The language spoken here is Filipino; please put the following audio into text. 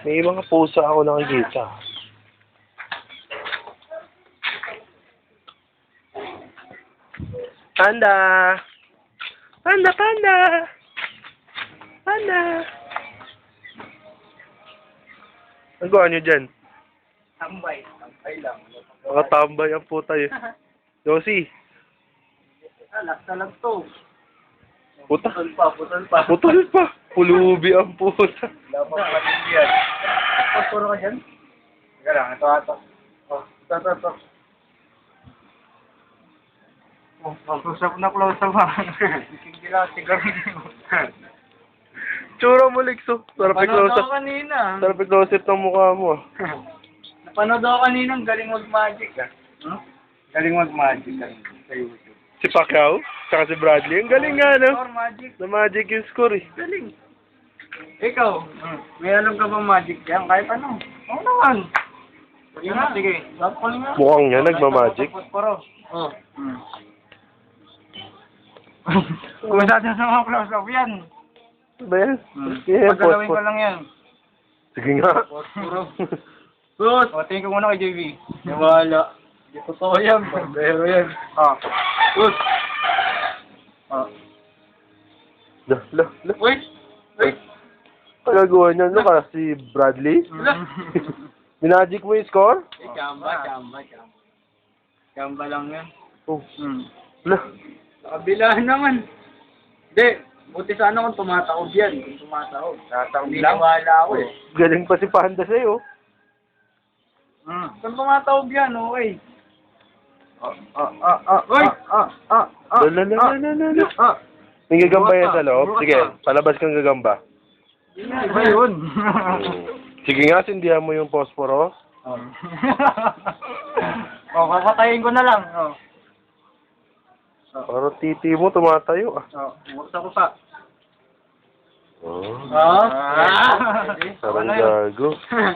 May mga pusa ako nakikita. Panda! Panda, panda! Panda! Ang gawa nyo dyan? Tambay. Tambay lang. Nakatambay ang puta yun. Josie! Laksa lang to. Puta! Putol pa, putol pa. Putol pa! Pulubi ang puta. Wala pa patindihan. Puro ka dyan? Teka lang, ito. Oh, ito. Oh, close up. Sige lang, sigarilyo. Tsura mo, Lexo. Sarap Napanood i-close ako up. kanina. Sarap i-close up ng mukha mo. Napanood ako kanina, ang galing mag-magic ah. Galing mag-magic ah, sa YouTube. Si Pacquiao, saka si Bradley. Ang galing nga, no? Or magic. Na magic yung score, eh. Galing. Ikaw, may alam ka bang magic yan? Kahit ano? Oo naman. Sige. Mukhang niya, nagmamagic. Oo. Kung masyadong sa mga close up yan. Ano ba yan? Yeah, Paggalawin ko lang yan. Sige nga. Puro. Good. O, tingin ko muna kay JV. Nawala. Hindi totoo yan. Pero yan. Good. La. Wait. Pagagawa niya, ano ka? Si Bradley? Minagic mo yung score? Chamba. Chamba lang yan. Oh. La. Kabila naman. Hindi. Buti sana kung tumataob yan. Kung tumataob. Hindi nawala ako eh. Galing pa si Panda sa'yo. Kung tumataob yan, okay. Uy! La. May gagamba yan sa loob? Sige, palabas kang gagamba. Iba yun. Sige nga, sindihan mo yung posporo. Papatayin ko na lang. Parang titi mo, tumatayo ah. Buksa ko pa. Oh. Ah! Parang gago.